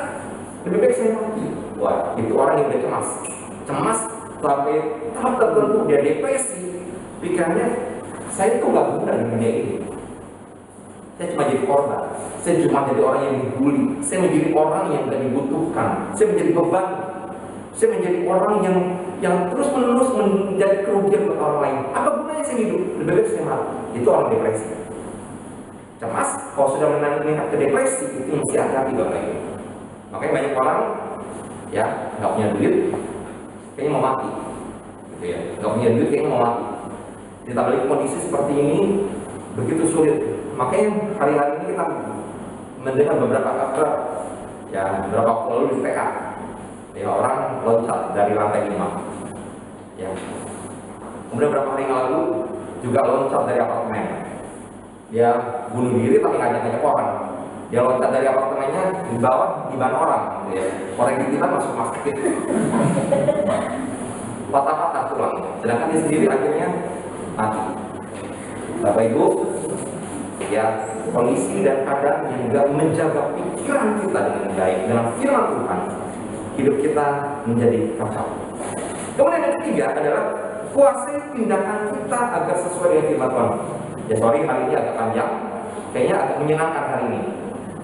lebih baik saya mati. Wah, itu orang yang udah cemas sampai tahap tertentu dia depresi. Pikirannya, saya tuh gak guna di dunia ini. Saya cuma jadi korban, saya cuma jadi orang yang dibully, saya menjadi orang yang gak dibutuhkan, saya menjadi beban, saya menjadi orang yang terus-menerus menjadi kerugian buat orang lain. Apa gunanya saya hidup? Lebih baik saya mati. Itu orang depresi. Cemas, kalau sudah meningkat ke depresi, itu mesti hati-hati Bapak Ibu. Makanya banyak orang ya nggak punya duit, kayaknya mau mati, gitu ya. Nggak punya duit, kayaknya mau mati. Ditambah lagi kondisi seperti ini begitu sulit. Makanya hari-hari ini kita mendengar beberapa kabar, ya beberapa waktu lalu di PK, ya orang loncat dari lantai 5, ya. Kemudian beberapa hari yang lalu juga loncat dari apartemen. Dia bunuh diri tapi ngajak-ngajak orang. Dia loncat dari apartemennya di bawah diban orang, gitu ya. Orang yang kita masuk rumah sakit, patah-patah tulang. Sedangkan dia sendiri akhirnya mati. Bapak Ibu, ya kondisi dan keadaan yang juga menjaga pikiran kita dengan baik dengan firman Tuhan, hidup kita menjadi kacau. Kemudian yang ketiga adalah kuasai tindakan kita agar sesuai dengan firman Tuhan. Ya sorry hari ini agak panjang, kayaknya agak menyenangkan hari ini.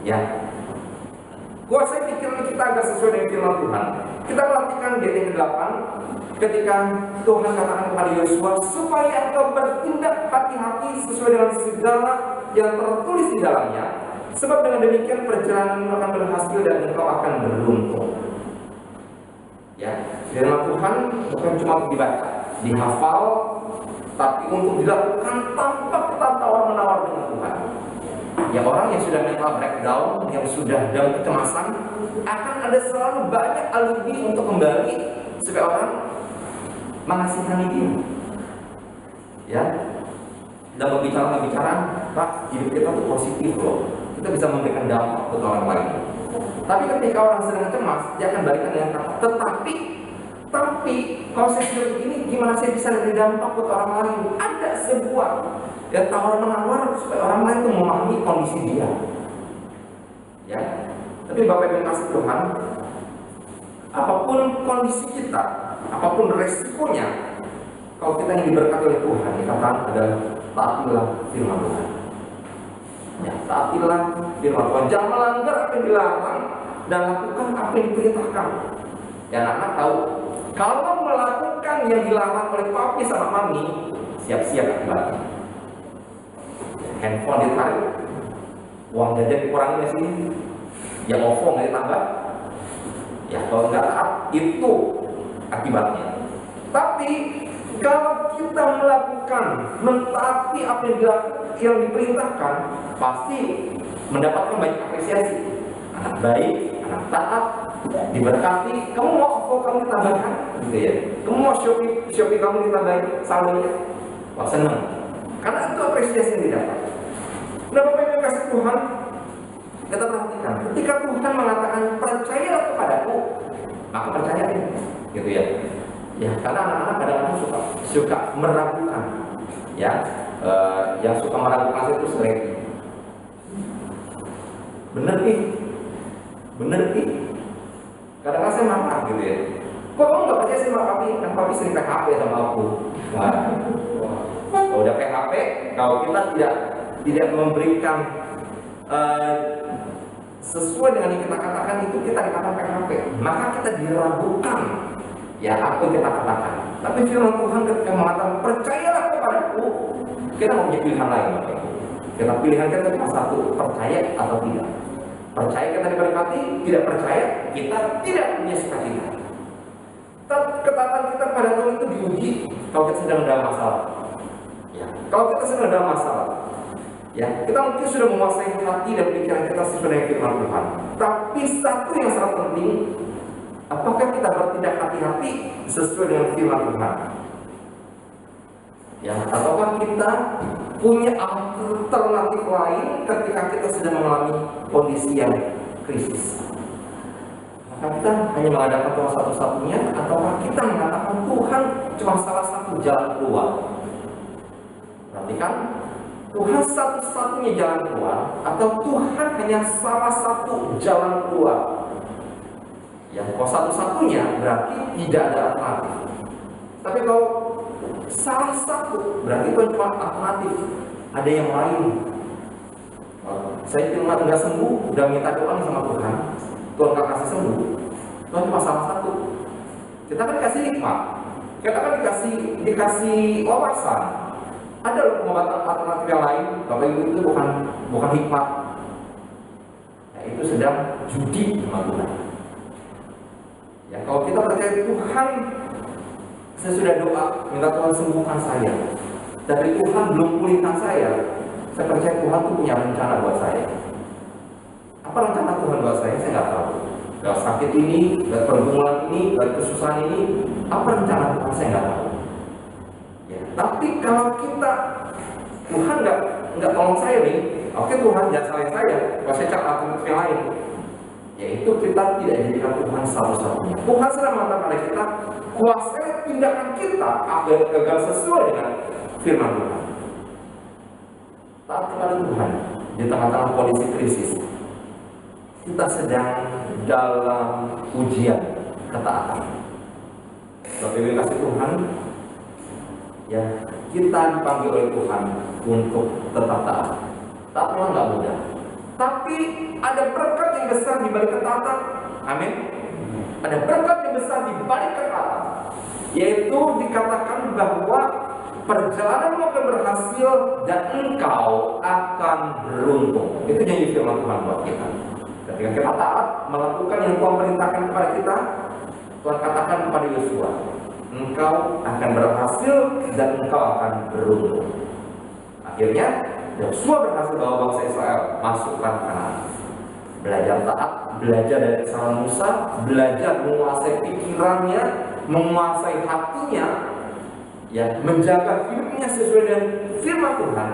Ya, kuasai pikiran kita agar sesuai dengan firman Tuhan. Kita perhatikan di ayat 8, ketika Tuhan katakan kepada Yosua, supaya engkau bertindak hati-hati sesuai dengan segala yang tertulis di dalamnya, Sebab dengan demikian perjalanan akan berhasil dan engkau akan beruntung. Ya, firman Tuhan bukan cuma dibaca, dihafal, tapi untuk dilakukan tanpa kita tawar-menawar dengan Tuhan. Ya, orang yang sudah mental breakdown, yang sudah dalam kecemasan, akan ada selalu banyak alibi untuk kembali supaya orang mengasihani dia. Ya, dalam pembicaraan, Pak, hidup kita tuh positif loh. Kita bisa memberikan dampak untuk orang lain. Tapi ketika orang sedang cemas, dia akan balikan dengan kata, tetapi kalau saya sudah begini, gimana saya bisa memberi dampak untuk orang lain? Ada sebuah tawar-menawar supaya orang lain itu memahami kondisi dia. Ya, tapi Bapak Ibu kasih Tuhan, apapun kondisi kita, apapun resikonya, kalau kita yang diberkati oleh Tuhan, dikatakan adalah taatilah firman Tuhan. Ya, taatilah firman Tuhan. Jangan melanggar apa yang dilarang dan lakukan apa yang diperintahkan. Ya, anak-anak tahu, kalau melakukan yang dilarang oleh papi sama mami, siap-siap akibatnya. Handphone ditarik, uang jajan dikurangi di sini, yang OVO nggak ditambah. Ya, kalau nggak taat, itu akibatnya. Tapi kalau kita melakukan, mentaati apa yang diperintahkan, pasti mendapatkan banyak apresiasi. Anak baik, anak taat, diberkati. Kamu mau OVO kamu ditambahkan, gitu ya. Kamu mau Shopee kamu ditambahin saldonya, wah senang. Karena itu apresiasi yang didapat. Nah, Bapak Ibu kasih Tuhan, kita perhatikan. Ketika Tuhan mengatakan percayalah kepadaku, maka percayain, gitu ya. Ya, karena anak-anak kadang-kadang suka meragukan, ya, yang suka meragukan itu sering. Bener nih. Kadang-kadang saya marah gitu ya. Kok kamu nggak percaya sama papi? Kan papi sering PHP sama aku. Nah, kalau udah PHP, kalau kita tidak memberikan sesuai dengan yang kita katakan, itu kita dikatakan PHP, maka kita diragukan. Ya, apa yang kita katakan. Tapi firman Tuhan ketika mengatakan percayalah kepadaku, kita nggak punya pilihan lain, Bapak Ibu. Kita pilihan kita cuma satu, percaya atau tidak. Percaya kita diberkati, tidak percaya kita tidak punya sukacita. Ketaatan kita pada Tuhan itu diuji kalau kita sedang dalam masalah. Ya, kalau kita sedang dalam masalah, ya, kita mungkin sudah menguasai hati dan pikiran kita sesuai dengan firman Tuhan. Tapi satu yang sangat penting, apakah kita bertindak hati-hati sesuai dengan firman Tuhan? Ya, ataukah kita punya alternatif lain ketika kita sedang mengalami kondisi yang krisis? Maka kita hanya mengadakan Tuhan satu-satunya, ataukah kita mengatakan Tuhan cuma salah satu jalan keluar? Perhatikan, Tuhan satu-satunya jalan keluar, atau Tuhan hanya salah satu jalan keluar? Ya, kalau satu-satunya berarti tidak ada alternatif. Tapi kalau salah satu berarti itu cuma alternatif, ada yang lain. Saya cuma nggak sembuh, udah minta doa sama Tuhan, Tuhan nggak kasih sembuh. Tuhan cuma salah satu. Kita kan dikasih hikmat, kita kan dikasih wawasan. Ada loh pengobatan alternatif yang lain. Bapak Ibu, itu bukan hikmat. Ya, itu sedang judi sama Tuhan. Ya, kalau kita percaya Tuhan, saya sudah doa minta Tuhan sembuhkan saya, tapi Tuhan belum pulihkan saya percaya Tuhan itu punya rencana buat saya. Apa rencana Tuhan buat saya nggak tahu. Gak sakit ini, gak pergumulan ini, gak kesusahan ini, apa rencana Tuhan saya nggak tahu. Ya, tapi kalau kita Tuhan nggak tolong saya nih, oke Tuhan jangan salahin saya, kalau saya cari alternatif yang lain. Yaitu kita tidak jadikan Tuhan satu-satunya. Tuhan sedang mengatakan kepada kita, kuasai tindakan kita agar sesuai dengan firman Tuhan. Taat kepada Tuhan di tengah-tengah kondisi krisis. Kita sedang dalam ujian ketaatan. Bapak Ibu kasih Tuhan, ya, kita dipanggil oleh Tuhan untuk tetap taat. Taat memang nggak mudah, tapi ada berkat yang besar di balik ketaatan. Amin. Ada berkat yang besar di balik ketaatan, yaitu dikatakan bahwa perjalananmu akan berhasil dan engkau akan beruntung. Itu janji firman Tuhan buat kita. Ketika kita taat melakukan yang Tuhan perintahkan kepada kita, Tuhan katakan kepada Yosua, engkau akan berhasil dan engkau akan beruntung. Akhirnya Yosua berhasil bawa bangsa Israel masuk ke tanah Kanaan. Belajar taat, belajar dari kesalahan Musa, belajar menguasai pikirannya, menguasai hatinya, ya, menjaga hidupnya sesuai dengan firman Tuhan.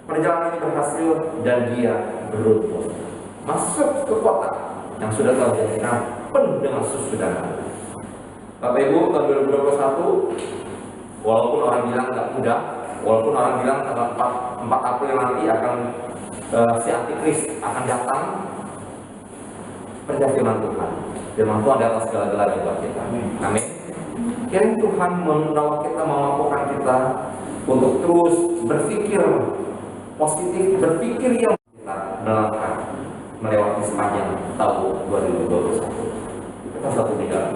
Perjalanan ini berhasil dan dia beruntung. Masuk ke kota yang sudah terjadikan penuh dengan susu dan madu. Bapak Ibu, tahun 2021, walaupun orang bilang nggak mudah, walaupun orang bilang tanggal 4 April nanti akan si antikris akan datang, percaya firman Tuhan. Firman Tuhan di atas segala-galanya buat kita. Amin. Kiranya Tuhan menolong kita, memampukan kita untuk terus berpikir positif, berpikir yang kita melangkah melewati sepanjang tahun 2021. Kita satu di dalam.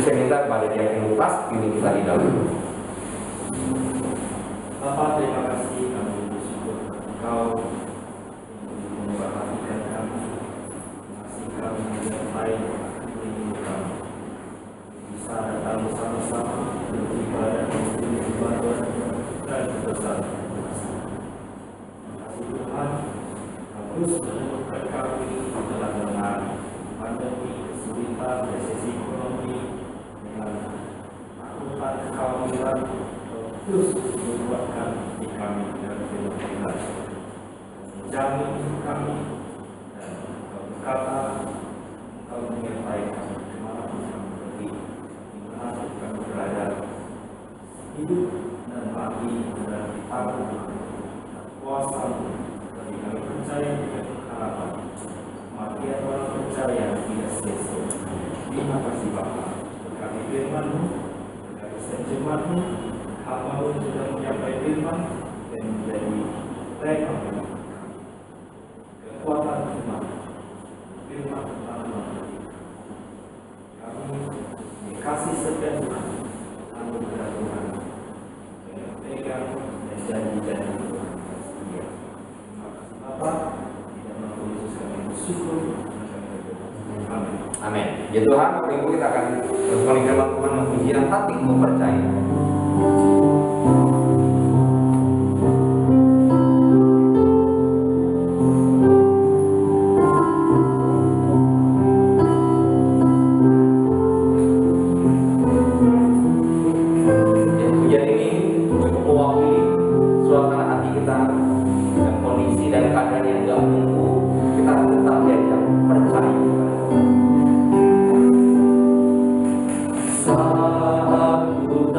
Saya minta kepada dia yang Lukas, ini kita di dalam. Bapak, terima kasih, kami bersyukur Engkau memperhatikan kami, masih kami yang baik, melindungi kami. Bisa datang bersama-sama beribadah dan ibadah dan bersama. Terima kasih Tuhan, terus menemukan kami dalam dengan pandemi, kesulitan, resesi ekonomi, dengan melakukan kekhawatiran, terus membuatkan di kami dan firman Tuhan, menjamin kami dan berkata Engkau menyertai kami dimanapun kami pergi, dimanapun kami berada, hidup dan mati dan ditanggung dan kuasa-Mu. Bagi kami percaya dengan harapan kematian orang percaya tidak sia-sia. Terima kasih Bapa, berkati firman-Mu, berkati terjemahan-Mu. Hamba-Mu sudah menyampaikan firman dan menjadi rema kekuatan firman Tuhan. Kami dikasih setia Tuhan, anugerah Tuhan, dengan pegang dan janji-janji Tuhan. Terima kasih Bapa, di dalam nama Yesus kami bersyukur. Amin. Amin. Ya Tuhan, Bapak Ibu, kita akan bersama firman Tuhan mengujian hatimu percaya. Saat ku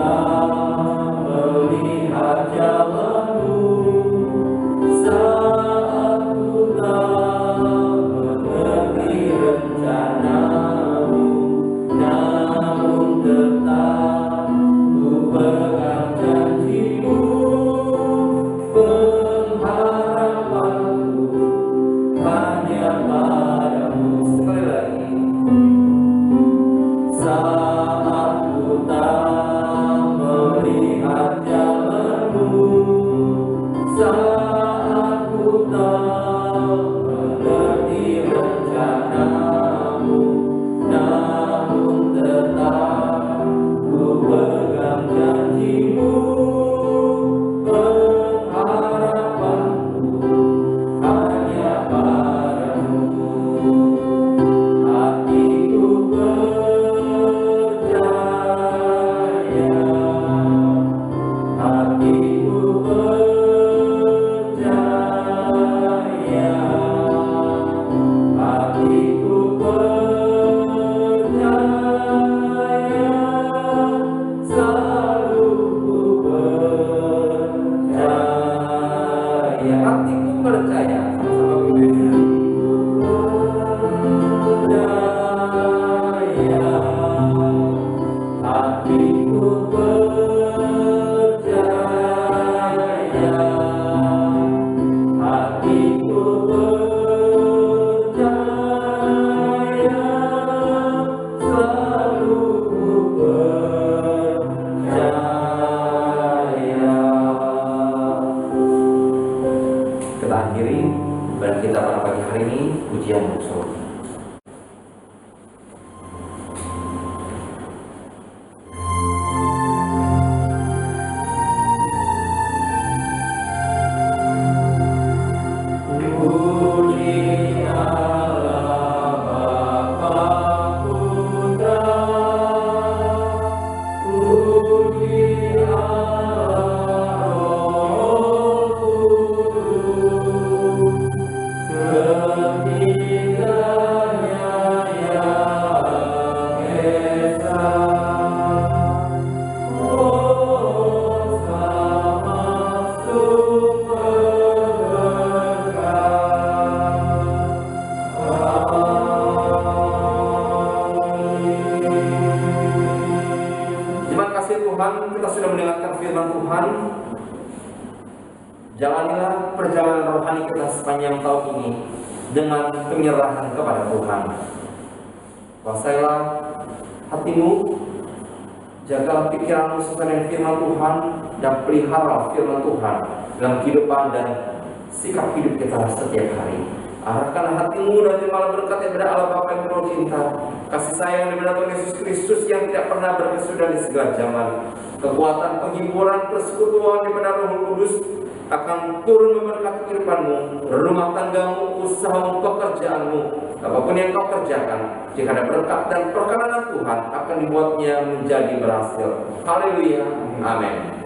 pujian surga. Kita sudah mendengarkan firman Tuhan. Jalanilah perjalanan rohani kita sepanjang tahun ini dengan penyerahan kepada Tuhan. Kuasailah hatimu, jagalah pikiranmu sesuai dengan firman Tuhan, dan pelihara firman Tuhan dalam kehidupan dan sikap hidup kita setiap hari. Arahkan hatimu dan terimalah berkat daripada Allah Bapa yang penuh cinta, kasih sayang daripada Tuhan Yesus Kristus yang tidak pernah berkesudahan di segala zaman, kekuatan penghiburan persekutuan daripada Roh Kudus akan turun memberkati kehidupanmu, rumah tanggamu, usahamu, pekerjaanmu, apapun yang kau kerjakan. Jika ada berkat dan perkenan Tuhan akan dibuatnya menjadi berhasil. Haleluya, amin.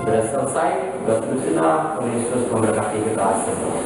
Sudah selesai, Tuhan Yesus memberkati kita semua.